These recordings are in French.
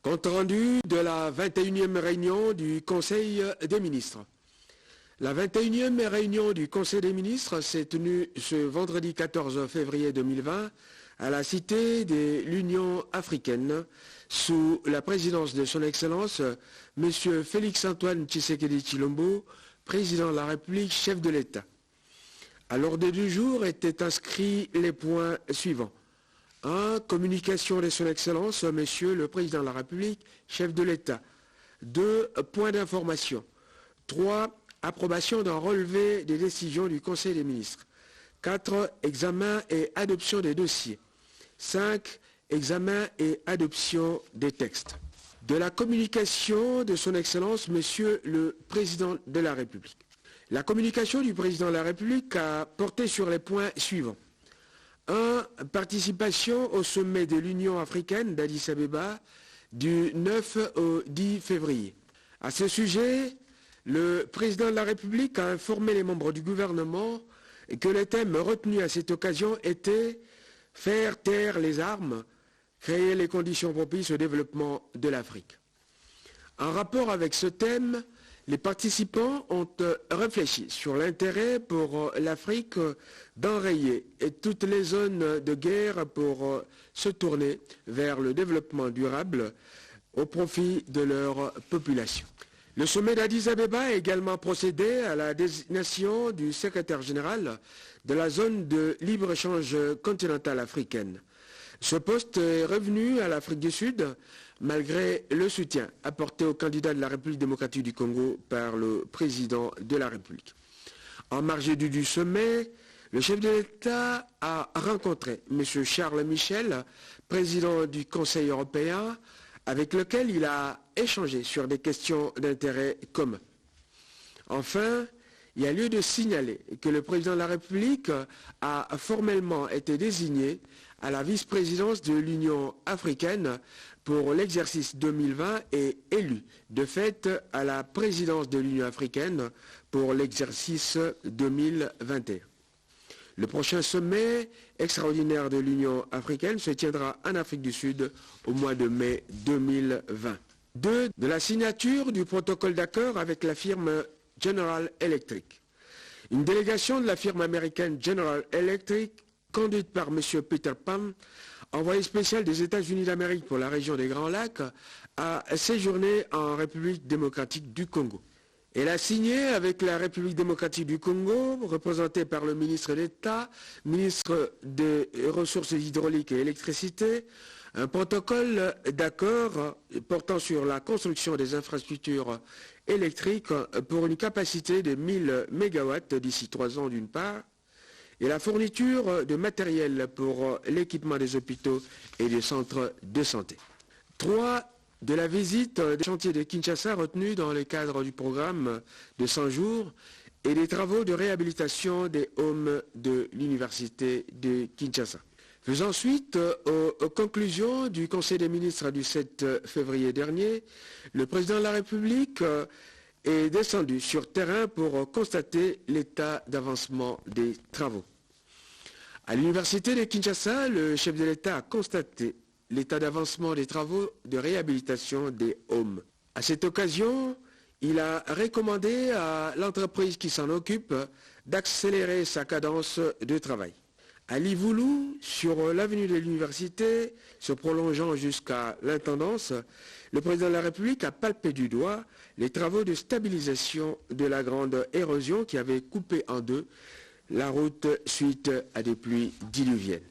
Compte rendu de la 21e réunion du Conseil des ministres. La 21e réunion du Conseil des ministres s'est tenue ce vendredi 14 février 2020 à la Cité de l'Union africaine sous la présidence de son Excellence M. Félix-Antoine Tshisekedi Tshilombo, président de la République, chef de l'État. À l'ordre du jour étaient inscrits les points suivants. 1. Communication de son Excellence, Monsieur le Président de la République, chef de l'État. 2. Points d'information. 3. Approbation d'un relevé des décisions du Conseil des ministres. 4. Examen et adoption des dossiers. 5. Examen et adoption des textes. De la communication de son Excellence, Monsieur le Président de la République. La communication du Président de la République a porté sur les points suivants. 1. Participation au sommet de l'Union africaine d'Addis Abeba du 9 au 10 février. À ce sujet, le Président de la République a informé les membres du gouvernement que le thème retenu à cette occasion était « Faire taire les armes, créer les conditions propices au développement de l'Afrique ». En rapport avec ce thème, les participants ont réfléchi sur l'intérêt pour l'Afrique d'enrayer toutes les zones de guerre pour se tourner vers le développement durable au profit de leur population. Le sommet d'Addis Abeba a également procédé à la désignation du secrétaire général de la zone de libre-échange continentale africaine. Ce poste est revenu à l'Afrique du Sud malgré le soutien apporté au candidat de la République démocratique du Congo par le président de la République. En marge du sommet, le chef de l'État a rencontré M. Charles Michel, président du Conseil européen, avec lequel il a échangé sur des questions d'intérêt commun. Enfin, il y a lieu de signaler que le président de la République a formellement été désigné à la vice-présidence de l'Union africaine pour l'exercice 2020 et élu de fait à la présidence de l'Union africaine pour l'exercice 2021. Le prochain sommet extraordinaire de l'Union africaine se tiendra en Afrique du Sud au mois de mai 2020. 2. De la signature du protocole d'accord avec la firme General Electric. Une délégation de la firme américaine General Electric, conduite par M. Peter Pham, envoyé spécial des États-Unis d'Amérique pour la région des Grands Lacs, a séjourné en République démocratique du Congo. Elle a signé avec la République démocratique du Congo, représentée par le ministre d'État, ministre des Ressources hydrauliques et électricité, un protocole d'accord portant sur la construction des infrastructures électriques pour une capacité de 1000 MW d'ici 3 ans d'une part, et la fourniture de matériel pour l'équipement des hôpitaux et des centres de santé. 3. De la visite des chantiers de Kinshasa retenus dans le cadre du programme de 100 jours et des travaux de réhabilitation des homes de l'université de Kinshasa. Faisant suite aux conclusions du Conseil des ministres du 7 février dernier, le président de la République est descendu sur terrain pour constater l'état d'avancement des travaux. À l'université de Kinshasa, le chef de l'État a constaté l'état d'avancement des travaux de réhabilitation des homes. À cette occasion, il a recommandé à l'entreprise qui s'en occupe d'accélérer sa cadence de travail. À Livoulou, sur l'avenue de l'université, se prolongeant jusqu'à l'intendance, le président de la République a palpé du doigt les travaux de stabilisation de la grande érosion qui avait coupé en deux la route suite à des pluies diluviennes.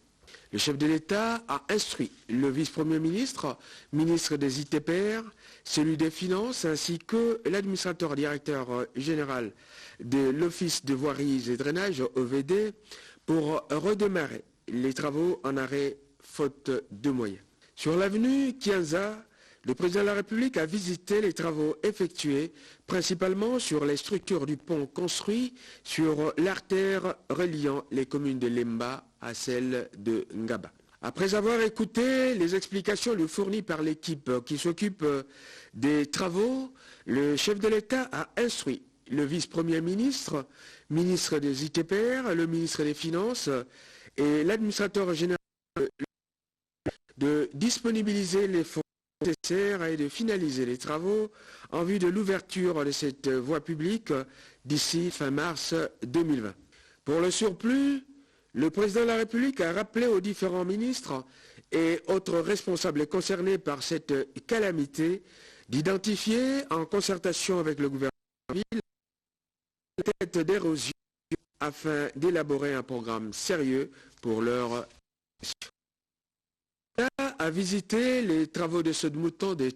Le chef de l'État a instruit le vice-premier ministre, ministre des ITPR, celui des Finances, ainsi que l'administrateur directeur général de l'Office de voiries et drainage, OVD, pour redémarrer les travaux en arrêt faute de moyens. Sur l'avenue Kianza, le président de la République a visité les travaux effectués principalement sur les structures du pont construit sur l'artère reliant les communes de Lemba à celle de Ngaba. Après avoir écouté les explications fournies par l'équipe qui s'occupe des travaux, le chef de l'État a instruit le vice-premier ministre, ministre des ITPR, le ministre des Finances et l'administrateur général de disponibiliser les fonds nécessaire est de finaliser les travaux en vue de l'ouverture de cette voie publique d'ici fin mars 2020. Pour le surplus, le président de la République a rappelé aux différents ministres et autres responsables concernés par cette calamité d'identifier, en concertation avec le gouvernement, la tête d'érosion afin d'élaborer un programme sérieux pour leur a visité les travaux de ceux de mouton de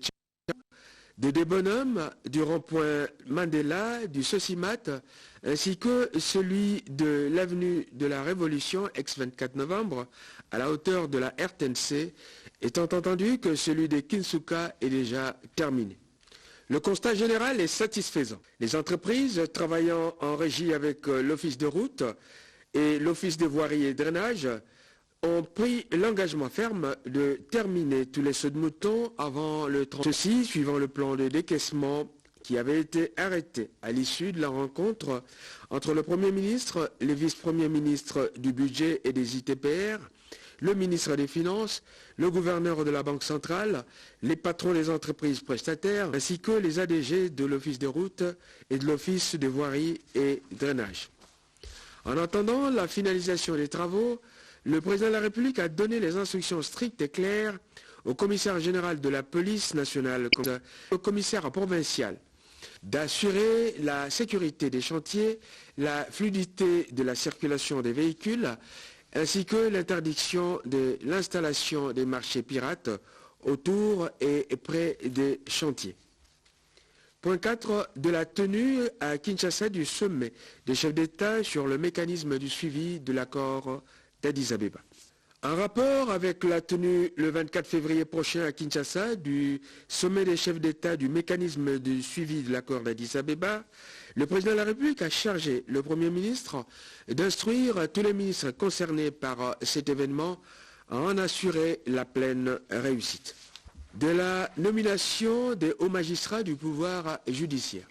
des bonhommes, du rond-point Mandela, du Sosimat, ainsi que celui de l'avenue de la Révolution, ex-24 novembre, à la hauteur de la RTNC, étant entendu que celui de Kinsuka est déjà terminé. Le constat général est satisfaisant. Les entreprises travaillant en régie avec l'Office de route et l'Office de voirie et drainage ont pris l'engagement ferme de terminer tous les sauts de moutons avant le 30. Ceci suivant le plan de décaissement qui avait été arrêté à l'issue de la rencontre entre le Premier ministre, les vice-premiers ministres du budget et des ITPR, le ministre des Finances, le gouverneur de la Banque centrale, les patrons des entreprises prestataires, ainsi que les ADG de l'Office des routes et de l'Office de voirie et drainage. En attendant la finalisation des travaux, le président de la République a donné les instructions strictes et claires au commissaire général de la police nationale, au commissaire provincial, d'assurer la sécurité des chantiers, la fluidité de la circulation des véhicules, ainsi que l'interdiction de l'installation des marchés pirates autour et près des chantiers. Point 4 de la tenue à Kinshasa du sommet des chefs d'État sur le mécanisme du suivi de l'accord d'Addis Abeba. En rapport avec la tenue le 24 février prochain à Kinshasa du sommet des chefs d'État du mécanisme de suivi de l'accord d'Addis Abeba, le président de la République a chargé le Premier ministre d'instruire tous les ministres concernés par cet événement à en assurer la pleine réussite. De la nomination des hauts magistrats du pouvoir judiciaire.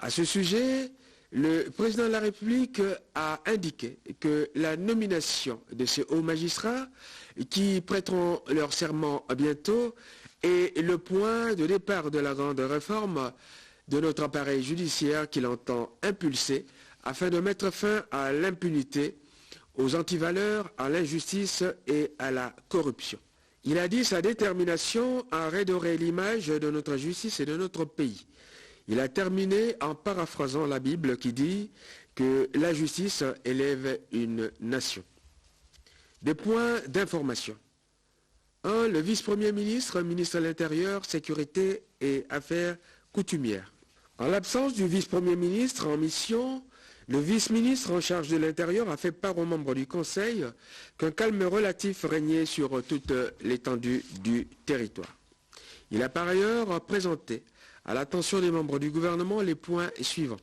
À ce sujet, le président de la République a indiqué que la nomination de ces hauts magistrats, qui prêteront leur serment bientôt, est le point de départ de la grande réforme de notre appareil judiciaire qu'il entend impulser afin de mettre fin à l'impunité, aux antivaleurs, à l'injustice et à la corruption. Il a dit sa détermination à redorer l'image de notre justice et de notre pays. Il a terminé en paraphrasant la Bible qui dit que la justice élève une nation. Des points d'information. 1. Le vice-premier ministre, ministre de l'Intérieur, Sécurité et Affaires coutumières. En l'absence du vice-premier ministre en mission, le vice-ministre en charge de l'Intérieur a fait part aux membres du Conseil qu'un calme relatif régnait sur toute l'étendue du territoire. Il a par ailleurs présenté à l'attention des membres du gouvernement les points suivants.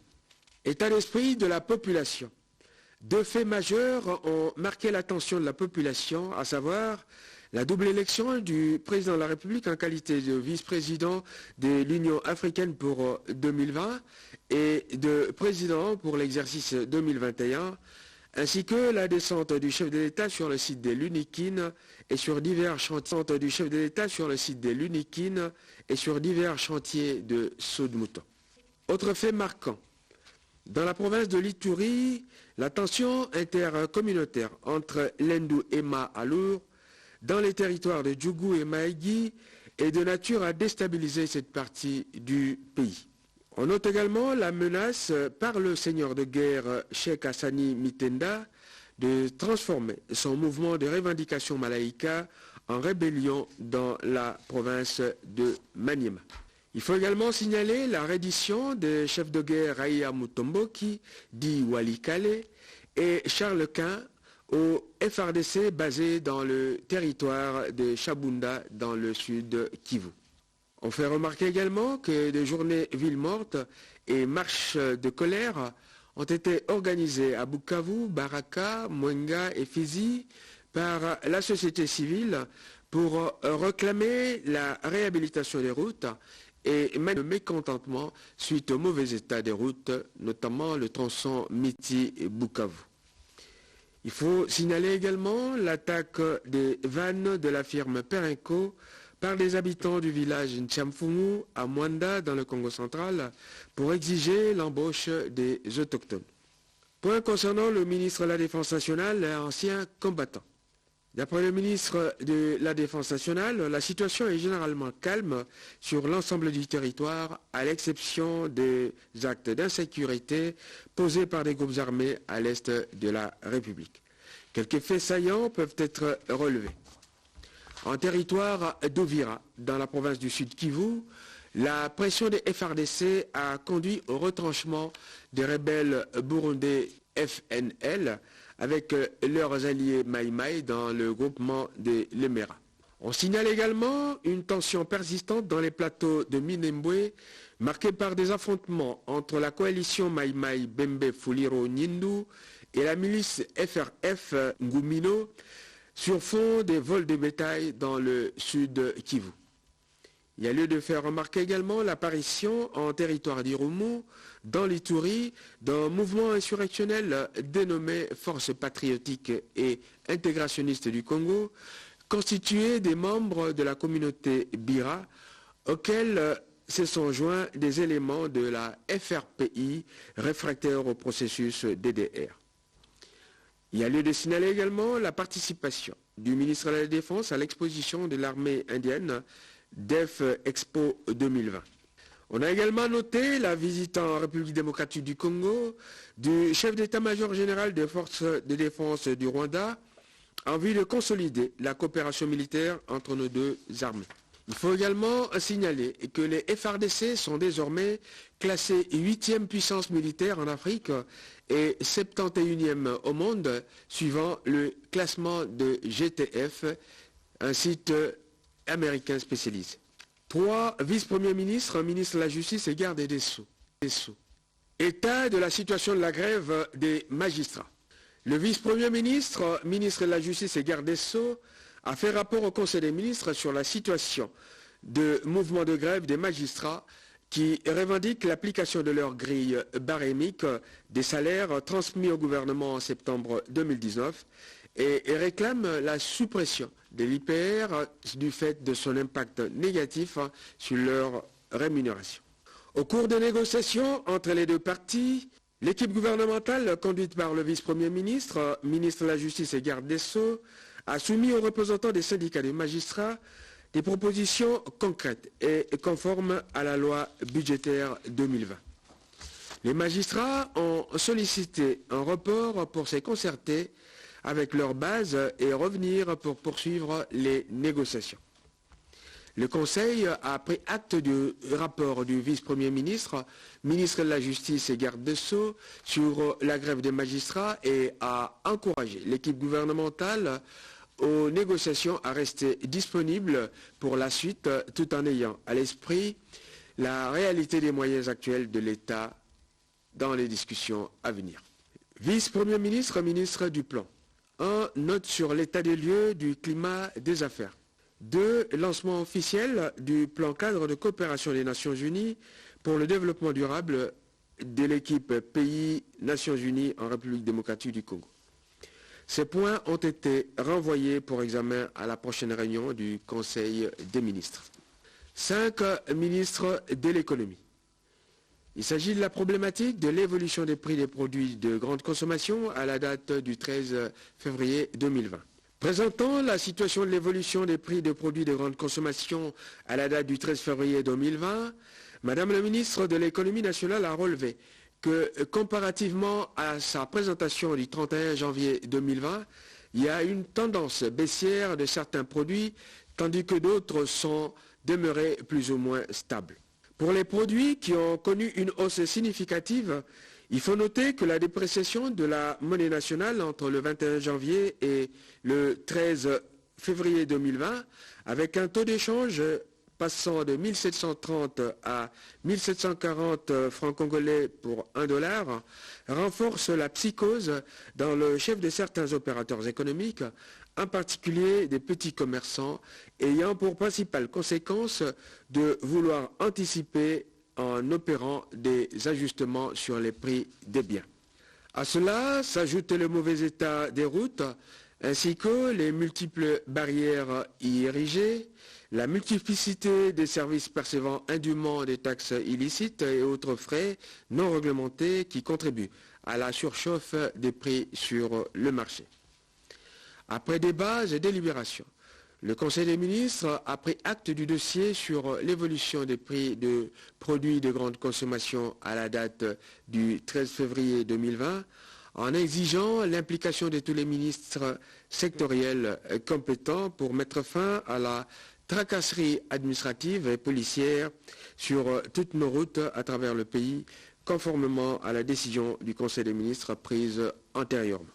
État d'esprit de la population. Deux faits majeurs ont marqué l'attention de la population, à savoir la double élection du président de la République en qualité de vice-président de l'Union africaine pour 2020 et de président pour l'exercice 2021, ainsi que la descente du chef de l'État sur le site des Lunikin et sur divers chantiers de sauts de mouton. Autre fait marquant. Dans la province de l'Ituri, la tension intercommunautaire entre l'Endou et Alour, dans les territoires de Djougou et Maïgui, est de nature à déstabiliser cette partie du pays. On note également la menace par le seigneur de guerre Cheikh Hassani Mitenda de transformer son mouvement de revendication malaïka en rébellion dans la province de Maniema. Il faut également signaler la reddition des chefs de guerre Aïa Mutomboki, dit Wali Kale, et Charles Quint au FRDC basé dans le territoire de Chabunda dans le sud Kivu. On fait remarquer également que des journées villes mortes et marches de colère ont été organisées à Bukavu, Baraka, Mwenga et Fizi par la société civile pour réclamer la réhabilitation des routes et même le mécontentement suite au mauvais état des routes, notamment le tronçon Miti-Bukavu. Il faut signaler également l'attaque des vannes de la firme Perenco par des habitants du village Ntchamfumu à Mwanda dans le Congo central pour exiger l'embauche des autochtones. Point concernant le ministre de la Défense nationale et ancien combattant. D'après le ministre de la Défense nationale, la situation est généralement calme sur l'ensemble du territoire, à l'exception des actes d'insécurité posés par des groupes armés à l'est de la République. Quelques faits saillants peuvent être relevés. En territoire d'Ovira, dans la province du Sud Kivu, la pression des FARDC a conduit au retranchement des rebelles burundais FNL avec leurs alliés Maï Maï dans le groupement de Lemera. On signale également une tension persistante dans les plateaux de Minembwe, marquée par des affrontements entre la coalition Maï Maï Bembe Fuliro Nyindu et la milice FRF Ngumino sur fond des vols de bétail dans le sud Kivu. Il y a lieu de faire remarquer également l'apparition en territoire d'Irumu, dans l'Ituri, d'un mouvement insurrectionnel dénommé Force patriotique et intégrationniste du Congo, constitué des membres de la communauté Bira, auxquels se sont joints des éléments de la FRPI réfractaires au processus DDR. Il y a lieu de signaler également la participation du ministre de la Défense à l'exposition de l'armée indienne DEF Expo 2020. On a également noté la visite en République démocratique du Congo du chef d'état-major général des forces de défense du Rwanda en vue de consolider la coopération militaire entre nos deux armées. Il faut également signaler que les FARDC sont désormais classés 8e puissance militaire en Afrique et 71e au monde, suivant le classement de GTF, un site américain spécialisé. 3 vice-premiers ministres, ministre de la Justice et garde des Sceaux. État de la situation de la grève des magistrats. Le vice-premier ministre, ministre de la Justice et garde des Sceaux, a fait rapport au Conseil des ministres sur la situation de mouvement de grève des magistrats qui revendiquent l'application de leur grille barémique des salaires transmis au gouvernement en septembre 2019 et réclament la suppression de l'IPR du fait de son impact négatif sur leur rémunération. Au cours des négociations entre les deux parties, l'équipe gouvernementale conduite par le vice-premier ministre, ministre de la Justice et garde des Sceaux, a soumis aux représentants des syndicats des magistrats des propositions concrètes et conformes à la loi budgétaire 2020. Les magistrats ont sollicité un report pour se concerter avec leur base et revenir pour poursuivre les négociations. Le Conseil a pris acte du rapport du vice-premier ministre, ministre de la Justice et garde des Sceaux sur la grève des magistrats et a encouragé l'équipe gouvernementale aux négociations à rester disponible pour la suite tout en ayant à l'esprit la réalité des moyens actuels de l'État dans les discussions à venir. Vice-premier ministre, ministre du Plan. 1. Note sur l'état des lieux du climat des affaires. 2. Lancement officiel du plan cadre de coopération des Nations Unies pour le développement durable de l'équipe pays Nations Unies en République démocratique du Congo. Ces points ont été renvoyés pour examen à la prochaine réunion du Conseil des ministres. 5. Ministre de l'économie. Il s'agit de la problématique de l'évolution des prix des produits de grande consommation à la date du 13 février 2020. Présentant la situation de l'évolution des prix de produits de grande consommation à la date du 13 février 2020, Madame la ministre de l'économie nationale a relevé que comparativement à sa présentation du 31 janvier 2020, il y a une tendance baissière de certains produits, tandis que d'autres sont demeurés plus ou moins stables. Pour les produits qui ont connu une hausse significative, il faut noter que la dépréciation de la monnaie nationale entre le 21 janvier et le 13 février 2020, avec un taux d'échange passant de 1730 à 1740 francs congolais pour $1, renforce la psychose dans le chef de certains opérateurs économiques, en particulier des petits commerçants, ayant pour principale conséquence de vouloir anticiper en opérant des ajustements sur les prix des biens. À cela s'ajoute le mauvais état des routes, ainsi que les multiples barrières y érigées, la multiplicité des services percevant indûment des taxes illicites et autres frais non réglementés qui contribuent à la surchauffe des prix sur le marché. Après débat et délibération, le Conseil des ministres a pris acte du dossier sur l'évolution des prix de produits de grande consommation à la date du 13 février 2020 en exigeant l'implication de tous les ministres sectoriels compétents pour mettre fin à la tracasserie administrative et policière sur toutes nos routes à travers le pays, conformément à la décision du Conseil des ministres prise antérieurement.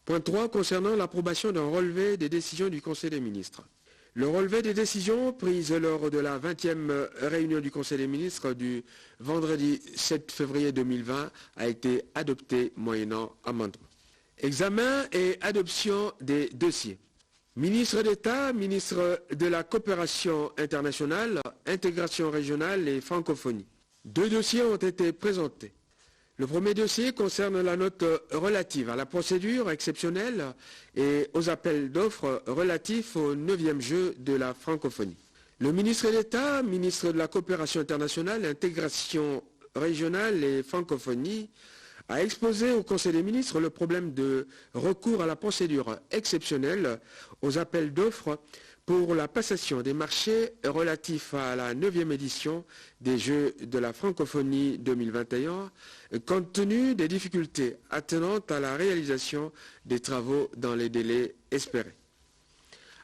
Point 3, concernant l'approbation d'un relevé des décisions du Conseil des ministres. Le relevé des décisions prises lors de la 20e réunion du Conseil des ministres du vendredi 7 février 2020 a été adopté moyennant amendement. Examen et adoption des dossiers. Ministre d'État, ministre de la Coopération internationale, intégration régionale et francophonie. 2 dossiers ont été présentés. Le premier dossier concerne la note relative à la procédure exceptionnelle et aux appels d'offres relatifs au 9e jeu de la francophonie. Le ministre d'État, ministre de la Coopération internationale, intégration régionale et francophonie, a exposé au Conseil des ministres le problème de recours à la procédure exceptionnelle aux appels d'offres pour la passation des marchés relatifs à la 9e édition des Jeux de la francophonie 2021, compte tenu des difficultés attenantes à la réalisation des travaux dans les délais espérés.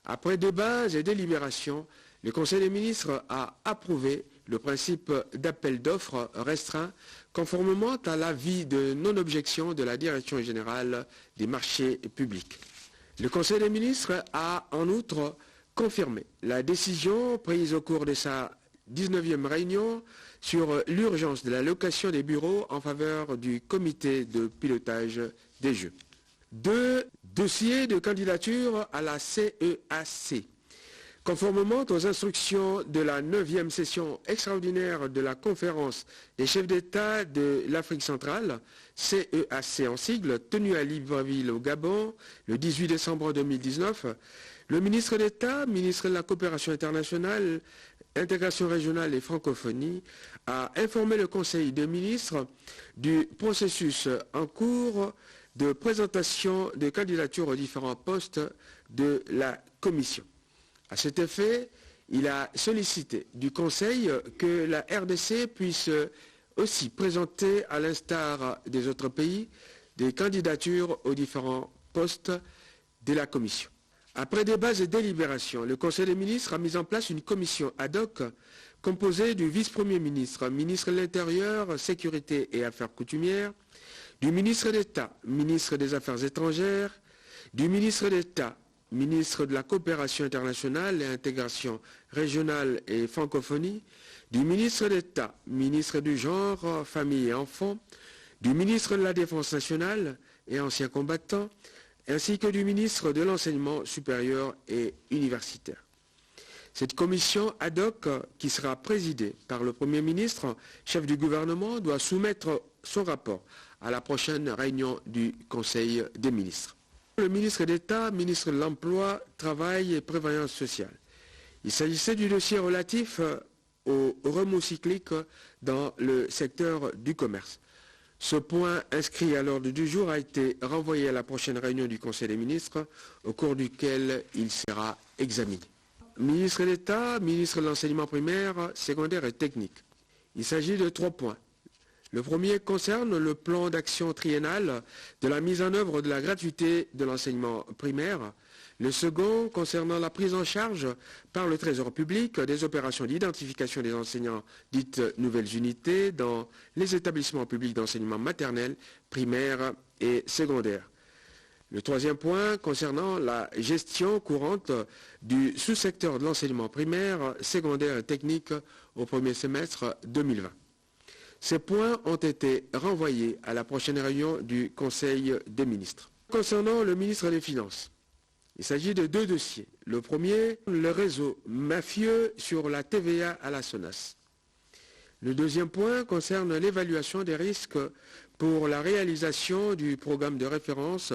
Après débat et délibération, le Conseil des ministres a approuvé le principe d'appel d'offres restreint conformément à l'avis de non-objection de la Direction générale des marchés publics. Le Conseil des ministres a en outre confirmé la décision prise au cours de sa 19e réunion sur l'urgence de la location des bureaux en faveur du comité de pilotage des Jeux. 2 dossiers de candidature à la CEAC. Conformément aux instructions de la 9e session extraordinaire de la conférence des chefs d'État de l'Afrique centrale, CEAC en sigle, tenue à Libreville au Gabon le 18 décembre 2019, le ministre d'État, ministre de la Coopération internationale, intégration régionale et francophonie, a informé le Conseil des ministres du processus en cours de présentation des candidatures aux différents postes de la Commission. À cet effet, il a sollicité du Conseil que la RDC puisse aussi présenter, à l'instar des autres pays, des candidatures aux différents postes de la Commission. Après débat et délibération, le Conseil des ministres a mis en place une commission ad hoc composée du vice-premier ministre, ministre de l'Intérieur, Sécurité et Affaires coutumières, du ministre d'État, ministre des Affaires étrangères, du ministre d'État, ministre de la Coopération internationale et intégration régionale et francophonie, du ministre d'État, ministre du Genre, Famille et Enfants, du ministre de la Défense nationale et anciens combattants, ainsi que du ministre de l'Enseignement supérieur et universitaire. Cette commission ad hoc, qui sera présidée par le Premier ministre, chef du gouvernement, doit soumettre son rapport à la prochaine réunion du Conseil des ministres. Le ministre d'État, ministre de l'Emploi, Travail et Prévoyance sociale. Il s'agissait du dossier relatif aux remous cycliques dans le secteur du commerce. Ce point inscrit à l'ordre du jour a été renvoyé à la prochaine réunion du Conseil des ministres, au cours duquel il sera examiné. Ministre d'État, ministre de l'Enseignement primaire, secondaire et technique. Il s'agit de 3 points. Le premier concerne le plan d'action triennal de la mise en œuvre de la gratuité de l'enseignement primaire. Le second concernant la prise en charge par le Trésor public des opérations d'identification des enseignants dites nouvelles unités dans les établissements publics d'enseignement maternel, primaire et secondaire. Le troisième point concernant la gestion courante du sous-secteur de l'enseignement primaire, secondaire et technique au premier semestre 2020. Ces points ont été renvoyés à la prochaine réunion du Conseil des ministres. Concernant le ministre des Finances, il s'agit de 2 dossiers. Le premier, le réseau mafieux sur la TVA à la SONAS. Le deuxième point concerne l'évaluation des risques pour la réalisation du programme de référence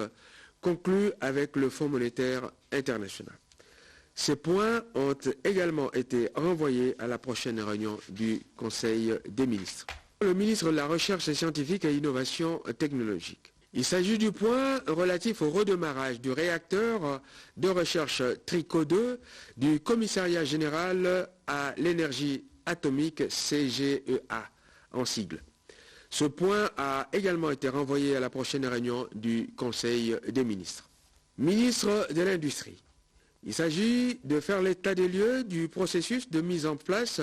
conclus avec le Fonds monétaire international. Ces points ont également été renvoyés à la prochaine réunion du Conseil des ministres. Le ministre de la Recherche scientifique et Innovation technologique. Il s'agit du point relatif au redémarrage du réacteur de recherche TRICO 2 du Commissariat général à l'énergie atomique CGEA en sigle. Ce point a également été renvoyé à la prochaine réunion du Conseil des ministres. Ministre de l'Industrie. Il s'agit de faire l'état des lieux du processus de mise en place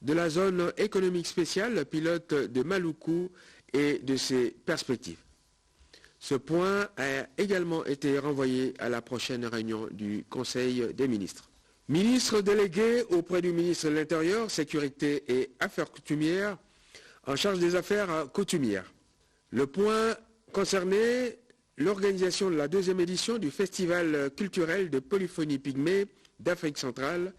de la zone économique spéciale pilote de Maluku et de ses perspectives. Ce point a également été renvoyé à la prochaine réunion du Conseil des ministres. Ministre délégué auprès du ministre de l'Intérieur, Sécurité et Affaires coutumières, en charge des affaires coutumières. Le point concernait l'organisation de la deuxième édition du Festival culturel de polyphonie pygmée d'Afrique centrale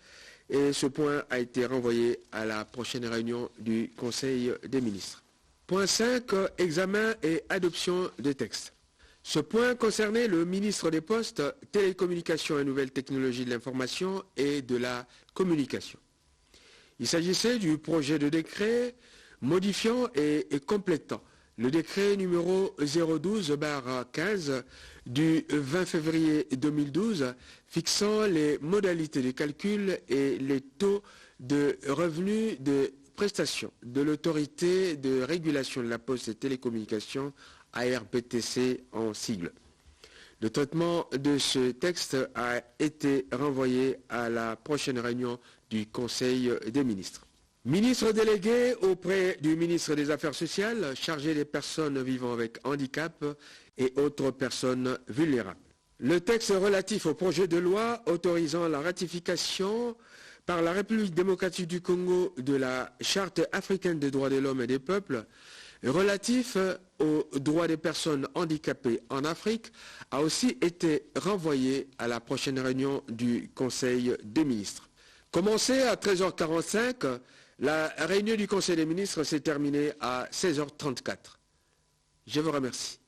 et ce point a été renvoyé à la prochaine réunion du Conseil des ministres. Point 5, examen et adoption des textes. Ce point concernait le ministre des Postes, Télécommunications et Nouvelles Technologies de l'Information et de la Communication. Il s'agissait du projet de décret modifiant et complétant le décret numéro 012/15 du 20 février 2012 fixant les modalités de calcul et les taux de revenus de prestation de l'autorité de régulation de la poste et télécommunications ARPTC en sigle. Le traitement de ce texte a été renvoyé à la prochaine réunion du Conseil des ministres. Ministre délégué auprès du ministre des Affaires sociales, chargé des personnes vivant avec handicap et autres personnes vulnérables. Le texte relatif au projet de loi autorisant la ratification par la République démocratique du Congo de la Charte africaine des droits de l'homme et des peuples relatif aux droits des personnes handicapées en Afrique a aussi été renvoyé à la prochaine réunion du Conseil des ministres. Commencé à 13h45, la réunion du Conseil des ministres s'est terminée à 16h34. Je vous remercie.